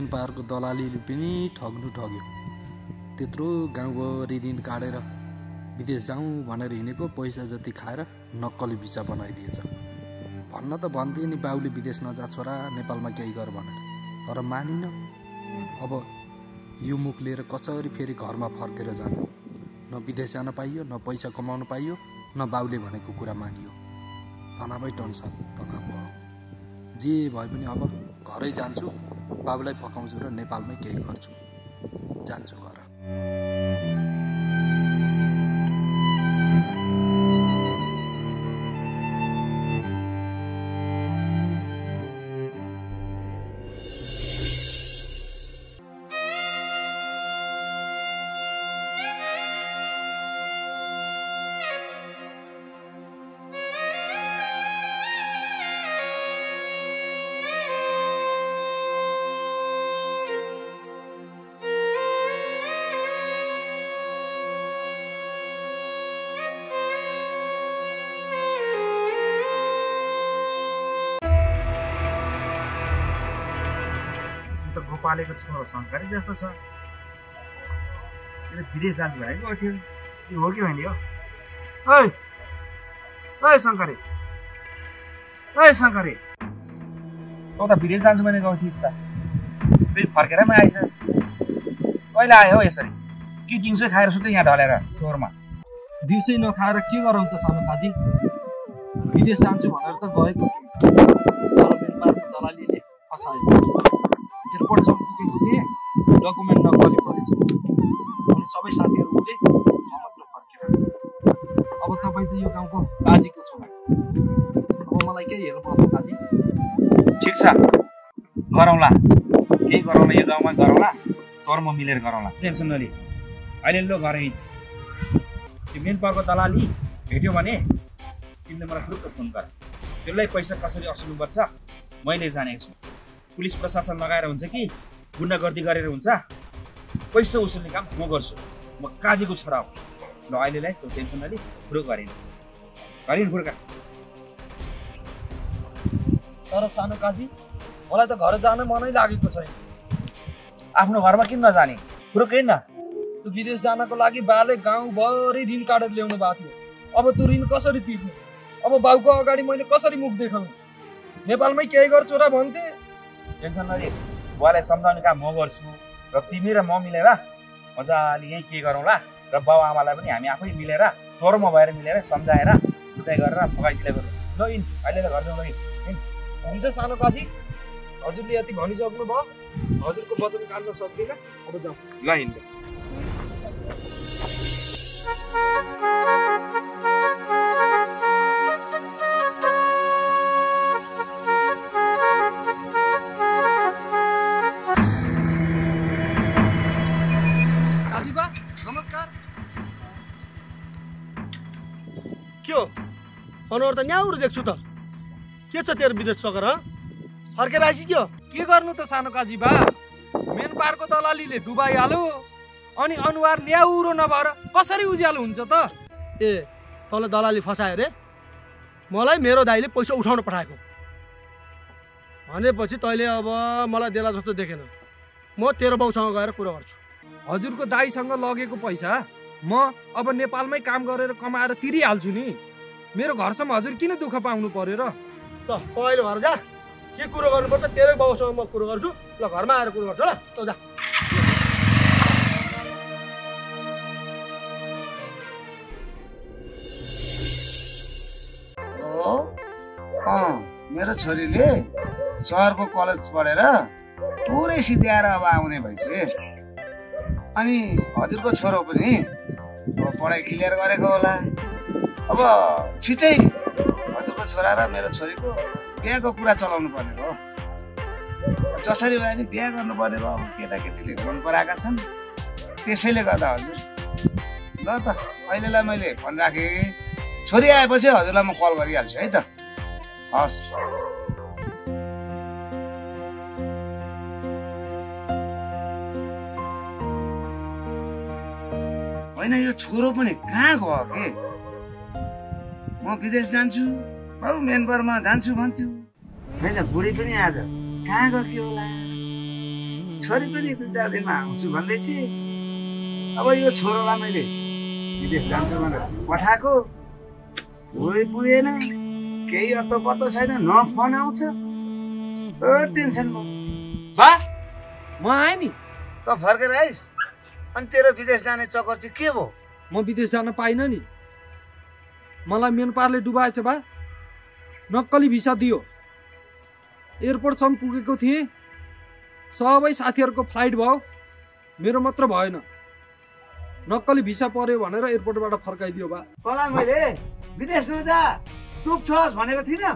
Main पावरको दलालीले पनि ठग्यो। त्यत्रो गाउँभरि ऋण काटेर विदेश जाउँ भनेर हिँडेको पैसा जति खाएर नक्कली भिसा बनाइदिएछ। भन्न त भन्थे नि बाउले विदेश नजा छोरा नेपालमा केही गर भनेर, तर मानिन। अब यो मुख लिएर कसरी फेरि घरमा फर्केर जानु? न विदेश जान पाइयो, न पैसा कमाउन पाइयो, न बाउले भनेको कुरा मानियो। तनावै टेन्सन तनाव भयो। जे भए पनि अब घरै जान्छु, बाबुलाई पकाउँछु र नेपालमै केही गर्छु। जान्छु घर। गोपालेको छोरो शङ्करै जस्तो छ। विदेश जान्छु भनेको गएको थियो। यो हो कि होइन हो? ओइ ओइ शङ्करे, ओइ शङ्करे, तँ त विदेश जान्छु भने गएको थिइस् त, फेरि फर्केर पनि आइसस्। कहिले आयो हो यसरी? कि दिउँसै खाएर सुत्दै यहाँ ढलेर चोरमा? दिउँसै नखाएर के गरौँ त सानो काजी? विदेश जान्छु भनेर त गएको थिएँ, दलालीले फसायो। एयरपोर्टसम्म पुगेको थिएँ, डकुमेन्ट नगरी परेछ। अनि सबै साथीहरू उसले मात्र फर्केर। अब तपाईँ त यो गाउँको काजीको छोरा, अब मलाई केही हेर्नु पर्छ काजी। ठिक छ, गरौँला, केही गरौँला, यो गाउँमा गरौँला, तर म मिलेर गरौँला, टेन्सन नलि। अहिले लो घर हिँड। त्यो मेन पावरको दलाली भेट्यो भने तिमीले मलाई ग्रुपको फोन गर। त्यसलाई पैसा कसरी असुल्नुपर्छ मैले जानेको छु। पुलिस प्रशासन लगाएर हुन्छ कि गुन्डागर्दी गरेर हुन्छ, पैसा उसुल्ने काम म गर्छु। म काजीको छोरा हो। ल अहिलेलाई त्यो टेन्सन नलि, फुरो गरिन् फुर्का। तर सानो काजी, मलाई त घर जान मनै लागेको छैन। आफ्नो घरमा किन नजाने? फुरो किन न? त्यो विदेश जानको लागि बाले गाउँभरि ऋण काटेर ल्याउनु भएको थियो। अब त्यो ऋण कसरी तिर्ने? अब बाउको अगाडि मैले कसरी मुख देखाउँ? नेपालमै केही गर्छु र भन्थे। टेन्सन नलि, बुवालाई सम्झाउने काम म गर्छु र तिमी र म मिलेर मजाले यहीँ के गरौँला र बाउ आमालाई पनि हामी आफै मिलेर तोर म भएर मिलेर सम्झाएर बुझाइ गरेर फगाइदिँदै गरौँ। ल इन अहिले त घर जाउँ। ल हुन्छ सानो काजी, हजुरले यति भनिसक्नु भयो, हजुरको वचन काट्न सक्दिनँ। अब जाउँ। ल इन। अनुहार त न्याउरो देख्छु त। के छ तेरो विदेश सगर? फर्केर आइस क्या? के गर्नु त सानो काजी बा, मेन पावरको दलालीले डुबाइहाल्यो। अनि अनुहार न्याउरो नभएर कसरी उज्यालो हुन्छ त? ए, तँलाई दलाली फसायो रे? मलाई मेरो दाइले पैसा उठाउन पठाएको भनेपछि तैँले अब मलाई देला जस्तो देखेन। म तेरो बाउसँग गएर कुरा गर्छु। हजुरको दाइसँग लगेको पैसा म अब नेपालमै काम गरेर कमाएर तिरिहाल्छु नि। मेरो घरसम्म हजुर किन दुःख पाउनु पर्यो र? त अहिले घर जा, के कुरो गर्नुपर्छ तेरै बाउसँग म कुरो गर्छु। ल घरमा आएर कुरो गर्छु ल, त जा। मेरो छोरीले सहरको कलेज पढेर पुरै सिद्ध्याएर अब आउने भइछ। अनि हजुरको छोरो पनि पढाइ क्लियर गरेको होला। अब छिटै हजुरको छोरा र मेरो छोरीको बिहाको कुरा चलाउनु पर्ने हो। जसरी भए पनि बिहा गर्नु पर्ने हो। अब केटाकेटीले मन पराएका छन्, त्यसैले गर्दा हजुर। ल त अहिलेलाई मैले फोन राखेँ, छोरी आएपछि हजुरलाई म कल गरिहाल्छु है त। हस्। होइन यो छोरो पनि कहाँ गयो के? म विदेश जान्छु, बाउ म्यानमारमा जान्छु भन्थ्यो। होइन बुढी पनि आज कहाँ गयो के होला? छोरी पनि 2-4 दिनमा आउँछु भन्दैछ। अब यो छोरोलाई मैले विदेश जान्छु भनेर पठाएको, कोही पुगेन, केही अत्तो पत्तो छैन, न फोन आउँछ। टेन्सन बा म आएँ नि। त फर्केर आइस, अनि तेरो विदेश जाने चक्कर चाहिँ के भयो? म विदेश जान पाइनँ नि। मलाई म्यानपारले डुबाएछ बा। नक्कली भिसा दियो। एयरपोर्टसम्म पुगेको थिएँ, सबै साथीहरूको फ्लाइट भयो, मेरो मात्र भएन। नक्कली भिसा पर्यो भनेर एयरपोर्टबाट फर्काइदियो बा। तँलाई मैले विदेश नजा डुब्छस् भनेको थिइनँ?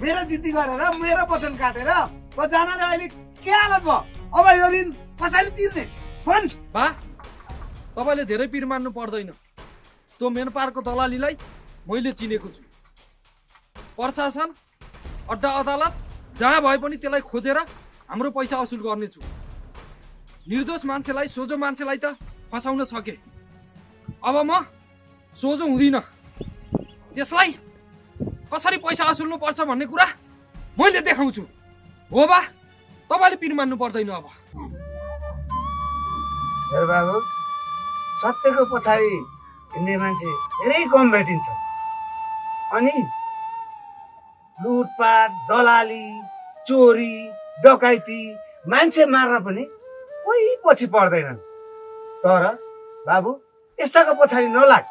मेरो जिद्दी गरेर मेरो वचन काटेर त जान अहिले के हालत भयो? अब यो ऋण कसैले तिर्ने? भन् बा, तपाईँले धेरै पिर मान्नु पर्दैन। त्यो म्यानपारको दलालीलाई मैले चिनेको छु। प्रशासन, अड्डा अदालत जहाँ भए पनि त्यसलाई खोजेर हाम्रो पैसा असुल गर्नेछु। निर्दोष मान्छेलाई, सोझो मान्छेलाई त फसाउन सके। अब म सोझो हुँदिनँ। त्यसलाई कसरी पैसा असुल्नु पर्छ भन्ने कुरा मैले देखाउँछु। हो बा, तपाईँले पिर मान्नु पर्दैन। अब हेर बाबु, सत्यको पछाडि हिँड्ने मान्छे धेरै कम भेटिन्छ। अनि लुटपाट, दलाली, चोरी, डकैती, मान्छे मार्न पनि कोही पछि पर्दैनन्। तर बाबु, यस्ताको पछाडि नलाग।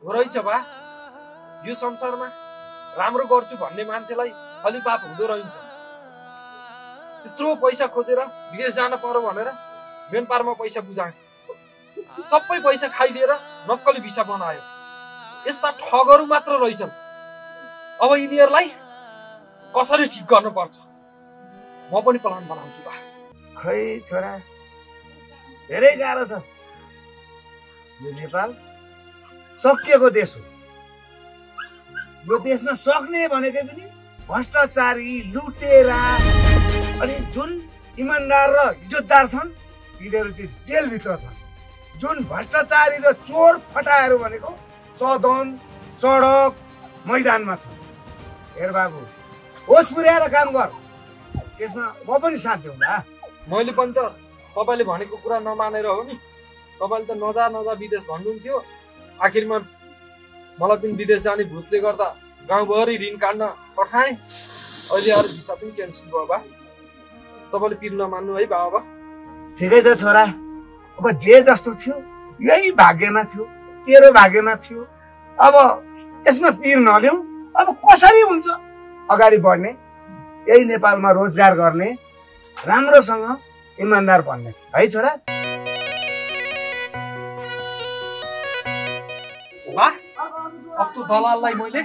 रहेछ बा, यो संसारमा राम्रो गर्छु भन्ने मान्छेलाई अलि पाप हुँदो रहन्छ। यत्रो पैसा खोजेर विदेश जान पर्यो भनेर म्यानपारमा पैसा बुझाए, सबै पैसा खाइदिएर नक्कली भिसा बनायो। यस्ता ठगहरू मात्र रहेछन्। अब यिनीहरूलाई कसरी ठिक गर्नुपर्छ म पनि प्लान बनाउँछु बा। खै छोरा, धेरै गाह्रो छ। यो नेपाल सकिएको देश हो। यो देशमा सक्ने भनेकै पनि भ्रष्टाचारी, लुटेरा, अनि जुन इमान्दार र इज्जतदार छन् तिनीहरू चाहिँ जेलभित्र छन्। जुन भ्रष्टाचारी र चोर फटाहरू भनेको सदन, सडक, मैदानमा छन्। हेर बाबु, होस पुर्याएर काम गर, त्यसमा म पनि साथ दिउँला। मैले पनि त तपाईँले भनेको कुरा नमानेर हो नि। तपाईँले त नजा विदेश भन्नुहुन्थ्यो। आखिरमा मलाई पनि विदेश जाने भूतले गर्दा गाउँभरि ऋण काट्न पठाएँ। अहिले अरू भिसा पनि क्यान्सल भयो बा। तपाईँले पिर नमान्नु है बाबा। ठिकै छ छोरा, अब जे जस्तो थियो यही भाग्यमा थियो, तेरो भाग्यमा थियो। अब यसमा पिर नलिउँ। अब कसरी हुन्छ अगाडि बढ्ने? यही नेपालमा रोजगार गर्ने, राम्रोसँग इमान्दार बन्ने है छोरा। बा, अब त्यो दलाललाई मैले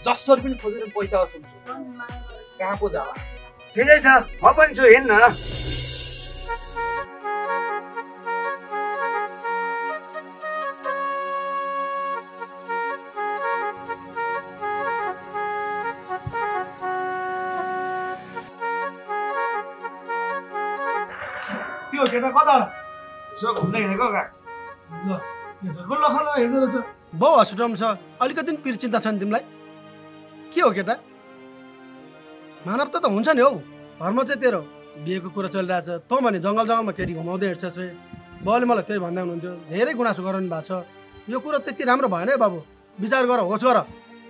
जसरी पनि खोजेर पैसा असुल्छु। कहाँ पो जाला? ठिकै छ, म पनि छु, हिँड्न। त्यो केटा कता यसो घुम्दै हिँडेको का? बाउ हस्पिटलमा छ, अलिकति पिर चिन्ता छ नि तिमीलाई? के हो केटा? मानवता त हुन्छ नि हौ। घरमा चाहिँ तेरो बिहेको कुरा चलिरहेछ, तँ भने जङ्गल जङ्गलमा केटी घुमाउँदै हिँड्छ। बाउले मलाई त्यही भन्दै हुनुहुन्थ्यो, धेरै गुनासो गराउनु भएको छ। यो कुरो त्यति राम्रो भएन है बाबु, विचार गर, होस् गर।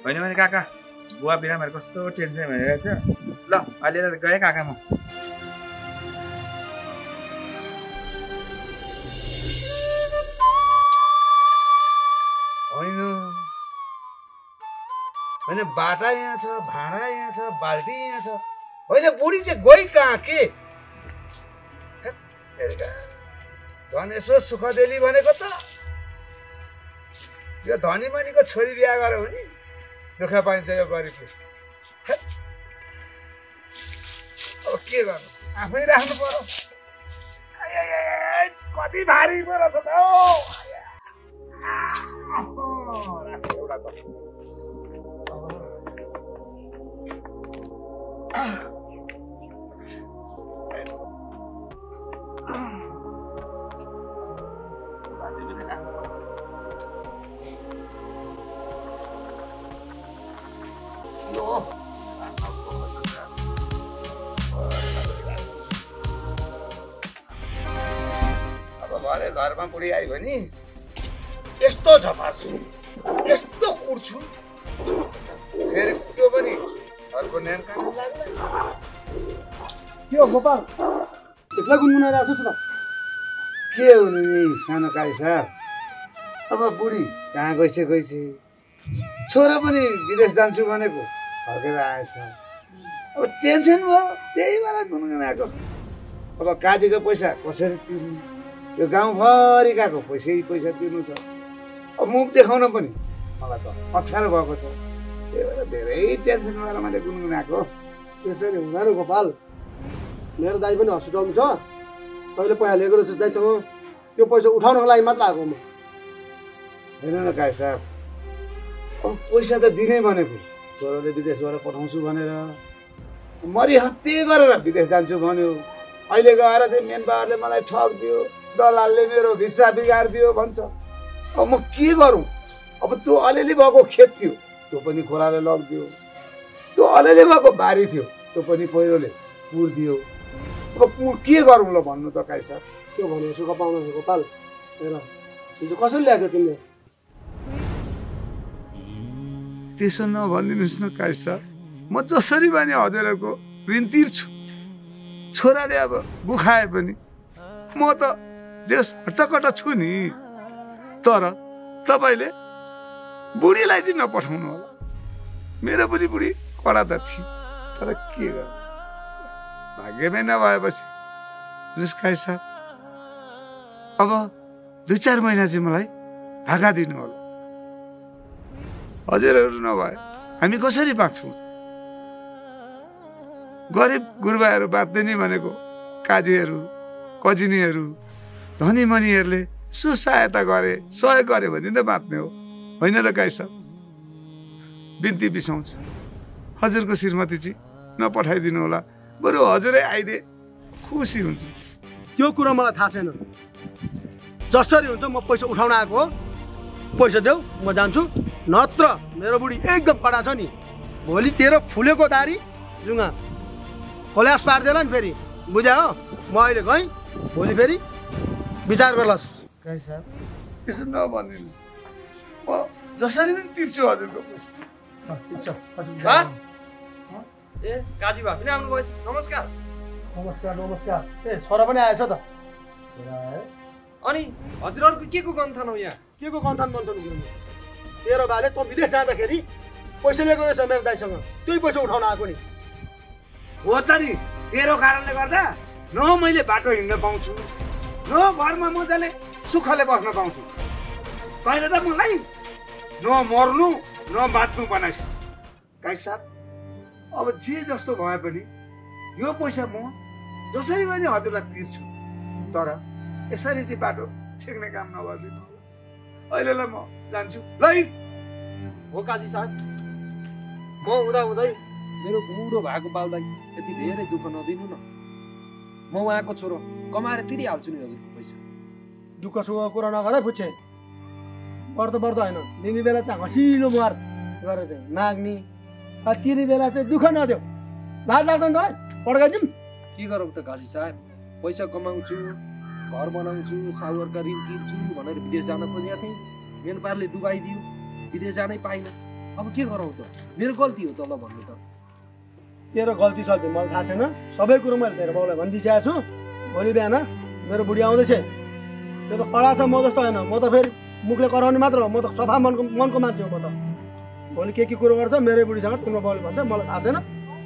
होइन भने काका, बुवा बिरामीहरू कस्तो टेन्सन भइरहेछ। ल अहिले गएँ काका म। होइन बाटा यहाँ छ, भाँडा यहाँ छ, बाल्टी यहाँ छ। होइन बुढी चाहिँ गई कहाँ के? झन् यसो सुख देली भनेको त यो धनी मनीको छोरी बिहा गर्यो भने दुःख पाइन्छ यो गरिबले। अब के गर्नु, आफै राख्नु पर्यो। कति भारी पो रहेछ त एउटा त। घरमा बुढी आयो भने यस्तो झपार्छु यस्तो कुट्छु फेरि कुट्यो पनि अर्को न्यान काट्नु लाग्दैन। के हो गोपाल एक्लै गुनगुनाइरहेको छु त के हुनु नि सानो काई सर अब बुढी कहाँ गइछ छोरा पनि विदेश जान्छु भनेको फर्केर आएछ अब टेन्सन भयो त्यही भएर गुनगुनाएको। अब काजीको पैसा कसरी तिर्नु यो गाउँभरि गएको पैसा तिर्नु छ अब मुख देखाउन पनि मलाई त अप्ठ्यारो भएको छ त्यही भएर धेरै टेन्सन भएर मैले गुनगुनाएको। त्यसरी हुँदैन गोपाल मेरो दाइ पनि हस्पिटलमा छ तैँले पैसा लिएको रहेछ दाइसँग त्यो पैसा उठाउनको लागि मात्र आएको म हेर्नु न काई साहब अब पैसा त दिनै भनेको छोराले विदेशबाट पठाउँछु भनेर मरिहत्ते गरेर विदेश जान्छु भन्यो अहिले गएर चाहिँ मेन बाबाले मलाई ठग दियो दलालले मेरो भिसा बिगारिदियो भन्छ। अब म के गरौँ अब त्यो अलिअलि भएको खेत थियो त्यो पनि खोलाले लगिदियो त्यो अलिअलि भएको बारी थियो त्यो पनि पहिरोले पुरिदियो अब म के गरौँ ल भन्नु त काई साहब। के भन्नु सुख पाउनु गोपाल हेर हिजो कसरी ल्याएको तिमीले त्यसो नभनिदिनुहोस् न काई साहब म जसरी भने हजुरहरूको ऋण तिर्छु छोराले अब गुखाए पनि म त जस हट्टकट्ट छु नि तर तपाईँले बुढीलाई चाहिँ नपठाउनु होला मेरो पनि बुढी कडा त थिए तर के गर्नु भाग्यमै नभएपछि काई साहब अब 2-4 महिना चाहिँ मलाई भागा दिनु होला हजुरहरू नभए हामी कसरी बाँच्छौँ गरिब गुरुबाहरू बाँच्दै नि भनेको काजीहरू कजिनीहरू धनी मनीहरूले सहायता गरे सहयोग गरे भने नै बाँच्ने हो होइन र काई साहब। बिन्ती बिसाउँछु हजुरको श्रीमती चाहिँ नपठाइदिनु होला बरु हजुरै आइदिए खुसी हुन्छु। त्यो कुरो मलाई थाहा छैन जसरी हुन्छ म पैसा उठाउन आएको हो पैसा देऊ म जान्छु नत्र मेरो बुढी एकदम कडा छ नि भोलि तेरो फुलेको दारी जुङ्गा खोल्यास पारिदिएला नि फेरि बुझ्या हो म अहिले गएँ भोलि फेरि विचार गर्लास्। काई साहब त्यसो नभनिदिनुहोस् म जसरी पनि तिर्छु हजुरको पैसा। ए काजी भए पनि आउनुभएछ नमस्कार। नमस्कार ए छोरा पनि आएछ त अनि हजुरहरूको के को गन्थन हो यहाँ के को गन्थन बन्छन् तेरो बाले त विदेश जाँदाखेरि पैसा लिएको रहेछ मेरो दाइसँग त्यही पैसा उठाउन आएको नि हो त नि तेरो कारणले गर्दा न मैले बाटो हिँड्न पाउँछु न घरमा मजाले सुखले बस्न पाउँछु तैँले त मलाई न मर्नु न बाँच्नु बनाइस्। काई साहब अब जे जस्तो भए पनि यो पैसा म जसरी पनि हजुरलाई तिर्छु तर यसरी चाहिँ बाटो छेक्ने काम नगरिदिनु अहिलेलाई म जान्छु ल। हो काजी साहब म हुँदै मेरो बुढो भएको बाउलाई यति धेरै दुःख नदिनु न म उहाँको छोरो कमाएर तिरिहाल्छु नि हजुरको पैसा। दुःख सुखको कुरा नगर है पुच्छे पर्दो होइन लिने बेला चाहिँ हँसिलो मुहार गरेर चाहिँ माग्ने तिर्ने बेला चाहिँ दुःख नदेऊ लाज लाग्दैन त पड्काइदिउँ। के गरौँ त काजी साहब पैसा कमाउँछु घर बनाउँछु साहुरका ऋण तिर्छु भनेर विदेश जान खोजेको थिएँ मेन पारले डुबाइदियो विदेश जानै पाइनँ अब के गरौँ त मेरो गल्ती हो त ल भन्नु त। तेरो गल्ती सल्ती मलाई थाहा छैन सबै कुरो मैले तेरो बाउलाई भनिदिइसकेको छु भोलि बिहान मेरो बुढी आउँदैछ त्यो त कडा छ म जस्तो होइन म त फेरि मुखले कराउने मात्र हो म त सफा मनको मान्छे हो म त भोलि के कुरो गर्छ मेरै बुढीसँग तिम्रो बाउले भन्छ मलाई थाहा छैन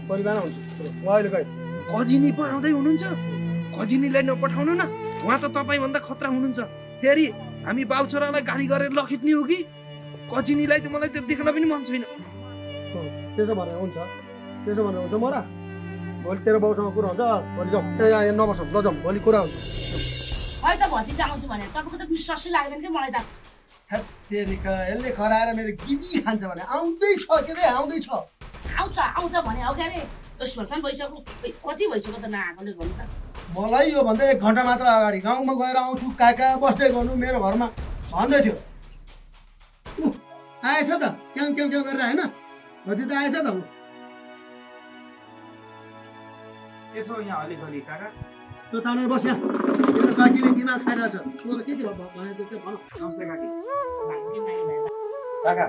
भोलि बिहान हुन्छ म अहिले गएँ। कजिनी पो आउँदै हुनुहुन्छ कजिनीलाई नपठाउनु न उहाँ त तपाईँभन्दा खतरा हुनुहुन्छ फेरि हामी बाउ छोरालाई गाडी गरेर लखिट्ने हो कि कजिनीलाई त मलाई त्यो देख्न पनि मन छैन। त्यसो भनेर हुन्छ मोरा भोलि तेरो बाउसँग कुरा हुन्छ भोलि जाउँ यहाँ नबसौँ ल जाउँ भोलि कुरा हुन्छ। खै त भतिजा आउँछु भने तपाईँको त विश्वासै लाग्दैन कि मलाई त तेरिका यसले खराएर मेरो गिजी खान्छ भने आउँदैछ के रे आउँदैछ आउँछ भने हो क्या अरे 10 वर्ष भइसक्यो कति भइसक्यो त नआएकोले भन्नु त मलाई यो भन्दा 1 घन्टा मात्र अगाडि गाउँमा गएर आउँछु काका बस्दै गर्नु मेरो घरमा भन्दै थियो आएछ त क्याउ गरेर होइन भति त आएछ त यसो यहाँ अलिकति काका त्यो तानेर बस यहाँ मेरो काकीले दिमाग खाइरहेछ तँलाई के के भनेको त्यो भन नमस्ते काकी भाग्य माया भएर। काका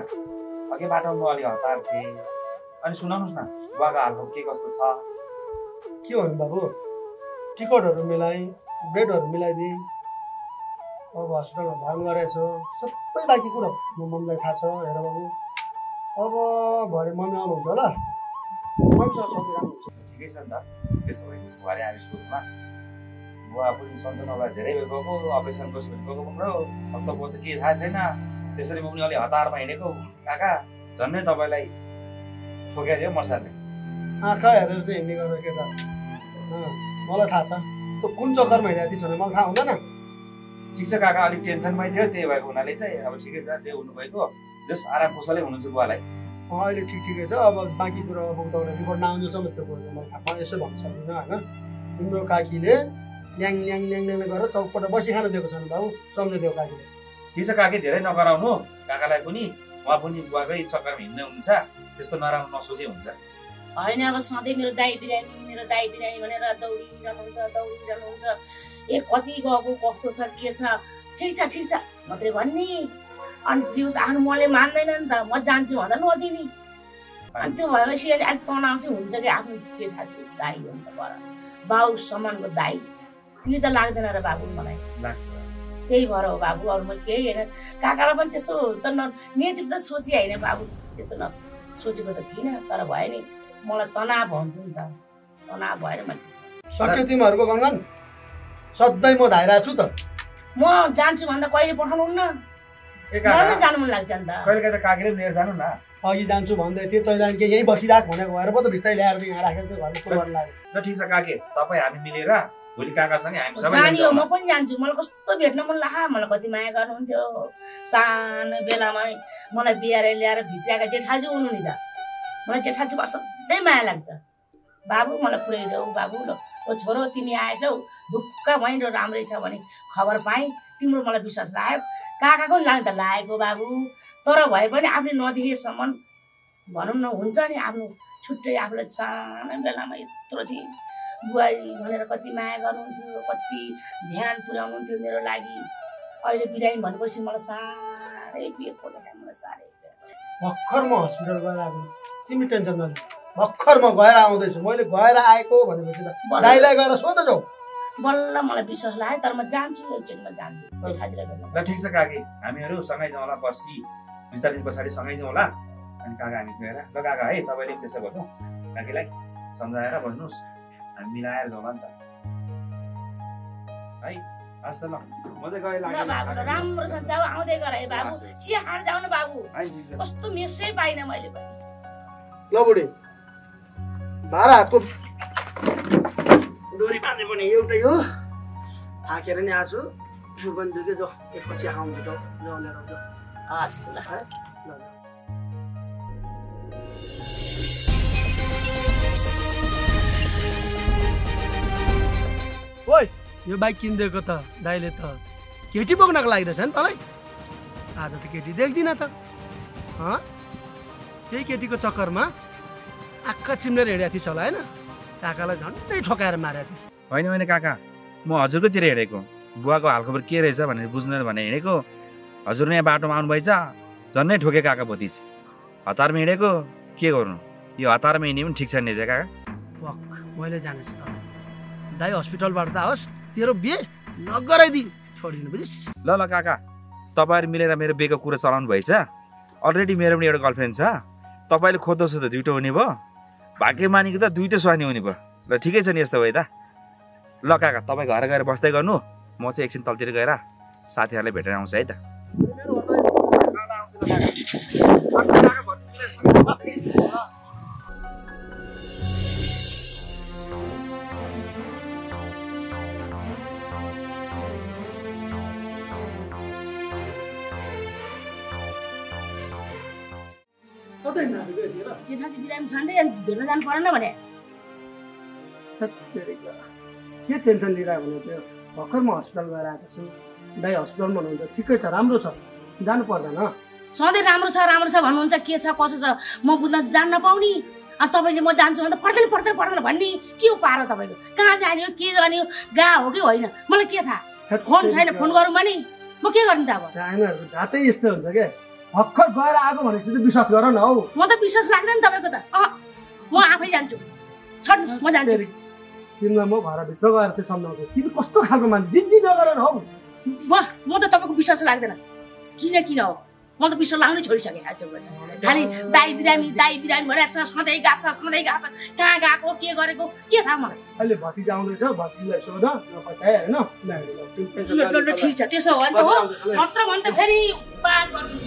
अघि बाटोमा म अलि हतार थिएँ अनि सुनाउनुहोस् न बुवाको हालको के कस्तो छ के भन्नु बाबु टिकटहरू मिलाएँ बेडहरू मिलाइदिएँ अब हस्पिटलमा भर्ना गरेको छु सबै बाँकी कुरो मम्मीलाई थाहा छ हेर बाबु अब भरे मम्मी आउनुहुन्छ होला मम्मीसँग सोधेर आउनुहुन्छ ठिकै छ नि त त्यसो भए बुहारी आयो स्कुलमा बुवा पनि सन्चो नभए धेरै बेर गएको अपरेसन गएको गएको पक्रो अब तपाईँको त के थाहा छैन त्यसरी म पनि अलि हतारमा हिँडेको काका झन्नै तपाईँलाई ठोक्याइदियो मर्साले आँखा हेरेर चाहिँ हिँड्ने गरेर केटा मलाई थाहा छ त्यो कुन चक्करमा हिँडेको थिइस् भने मलाई थाहा हुँदैन ठिक छ काका अलिक टेन्सनमै थियो त्यही भएको हुनाले चाहिँ अब ठिकै छ त्यो हुनुभएको जस आराम कुशलै हुनुहुन्छ बुवालाई अहिले ठिकै छ अब बाँकी कुरो अब तपाईँलाई रिपोर्ट नआउनेसम्म त्यो कुरो मलाई थाहा म यसो भन्न सक्दिनँ होइन तिम्रो काकीले ल्याङ ल्याङ ल्याङ ल्याङ गरेर चौकपट्ट बसिखान दिएको छ नि बाबु सम्झिदियो काकीले ठिक छ काकी धेरै नगराउनु काकालाई पनि उहाँ पनि बुवाकै चक्करमा हिँड्ने हुन्छ त्यस्तो नराम्रो नसोचे हुन्छ होइन अब सधैँ मेरो दाई बिरामी भनेर दौडिरहनुहुन्छ ए कति गएको कस्तो छ के छ ठिक छ मात्रै भन्ने अनि जिउस आफ्नो मनले मान्दैन नि त म जान्छु भन्दा नदिने अनि त्यो भएपछि अलिक तनाव चाहिँ हुन्छ कि आफ्नो जेठाजु दाई हो नि त बर बाउ समानको दाई त्यो त लाग्दैन र बाबु मलाई त्यही भएर हो बाबु अरू म केही होइन काकालाई पनि त्यस्तो त नेगेटिभ त सोचे होइन बाबु त्यस्तो न सोचेको त थिइनँ तर भयो नि मलाई तनाव हुन्छ नि त तनाव भएर मैले सक्यो तिमीहरूको गङ्गन सधैँ म धाइरहेको छु त म जान्छु भन्दा कहिले पठाउनुहुन्न मलाई त जानु मन लाग्छ नि त कहिले त काकीले लिएर जानु न अघि जान्छु भन्दै थिएँ तैँले के यहीँ बसिराख भनेको भएर पो त भित्रै ल्याएर चाहिँ यहाँ राखेर चाहिँ घरमा कुरो गर्न लाग्यो ल ठिक छ काकी तपाईँ हामी मिलेर भोलि काकासँगै हामी सबै जाने हो म पनि जान्छु मलाई कस्तो भेट्न मन लाग्छ मलाई कति माया गर्नुहुन्थ्यो सानो बेलामा मलाई बिहार ल्याएर भित्राएका जेठाजु हुनु नि त मलाई जेठाजुमा सधैँ माया लाग्छ बाबु मलाई पुऱ्याइदेऊ बाबु ल ओ छोरो तिमी आएछौ ढुक्क भइन् र राम्रै छ भने खबर पाएँ तिम्रो मलाई विश्वास लाग्यो काकाको पनि लाग्दा लागेको बाबु तर भए पनि आफूले नदेखेसम्म भनौँ न हुन्छ नि आफ्नो छुट्टै आफूलाई सानो बेलामा यत्रो थिएँ बुहारी भनेर कति माया गर्नुहुन्थ्यो कति ध्यान पुर्याउनुहुन्थ्यो मेरो लागि अहिले बिरामी भनेपछि मलाई साह्रै पिर परेको मलाई साह्रै भर्खर म हस्पिटल गएर आएको तिमी टेन्सन नलिनु भर्खर म गएर आउँदैछु मैले गएर आएको भनेपछि त दाइलाई गएर सोध जाऊ बल्ल मलाई विश्वास लाग्यो तर म जान्छु एकचोटिमा जान्छु ल ठिक छ काकी हामीहरू सँगै जाउँला पर्सि 2-4 दिन पछाडि सँगै जाउँला अनि काका हामी गएर ल काका है तपाईँले त्यसो गर्नु काकीलाई सम्झाएर भन्नुहोस् हामी मिलाएर जाउँला नि त है हस् त ल म चाहिँ गएँ ल बाबु राम्रोसँग जाऊ आउँदै गर है बाबु चिया खाएर जाऊ न बाबु कस्तो मेसै पाइनँ मैले पनि ल बुढी भाडा हातको डोरी बाँधे पनि एउटै हो थाकेर नि आएको छु जिउ पनि दुख्यो जो एकपछि आउँदै जाऊ ल्याएर जाऊ हस् ल ओइ यो बाइक किनिदिएको त दाइले त केटी बोक्नको लागि रहेछ नि तँलाई आज त केटी देख्दिनँ त त्यही केटीको चक्करमा आक्का चिम्लेर हिँडेको थिइस् होला होइन काकालाई झन्डै ठोकाएर मारेको थिइस् होइन काका म हजुरकोतिर हिँडेको बुवाको हालखबर के रहेछ भनेर बुझ्नु भने हिँडेको हजुर यहाँ बाटोमा आउनुभएछ झन्नै ठोके काका भतिज हतारमा हिँडेको के गर्नु यो हतारमा हिँड्ने पनि ठिक छैन काका पक मैले जानेछु त दाइ हस्पिटलबाट त आओस् तेरो बिहे नगराइदि छोडिदिनु बुझिस् ल ल काका तपाईँहरू मिलेर मेरो बिहेको कुरा चलाउनु भएछ अलरेडी मेरो पनि एउटा गर्लफ्रेन्ड छ तपाईँले खोज्दो सोध्दा 2टा हुने भयो भाग्य मानेको त 2टा स्वानी हुने भयो ल ठिकै छ नि यस्तो भए त ल काका तपाईँ घर गएर बस्दै गर्नु म चाहिँ एकछिन तलतिर गएर साथीहरूलाई भेटेर आउँछु है त जेठाजी बिरामी छन् रे भेट्न जानु परेन भने के टेन्सन लिइरहेको भने त्यो भर्खर म हस्पिटल गएर आएको छु दाइ हस्पिटलमा हुनुहुन्छ ठिकै छ राम्रो छ जानु पर्दैन सधैँ राम्रो छ भन्नुहुन्छ के छ कसो छ म बुझ्न जान्न पाउने अनि तपाईँले म जान्छु भने त पर्दैन भन्ने के हो पारो तपाईँको? कहाँ जाने हो, के गर्ने हो, गा हो कि होइन मलाई के थाहा। फोन छैन, फोन गरौँ भने म के गर्ने त अब? यिनीहरूको जातै यस्तो हुन्छ क्या, भर्खर गएर आएको भनेपछि त विश्वास गर न हौ। म त विश्वास लाग्दैन तपाईँको त। म आफै जान्छु, छोड्नुहोस् म जान्छु। तिमीलाई म घरभित्र गएर चाहिँ सम्झाउँछु, तिमी कस्तो खालको मान्छे, जिद्दी नगर न हौ। म त तपाईँको विश्वास लाग्दैन, किन हो, म त विश्वास लाग्नै छोडिसकेँ। खालि दाई बिरामी भनेर सधैँ गएको छ, कहाँ गएको के गरेको के थाहा मलाई। अहिले भतिजा आउँदैछ, भतिजीलाई सोध होइन। ठिक छ, त्यसो हो भने त हो, नत्र भने त फेरि बात गर्नु।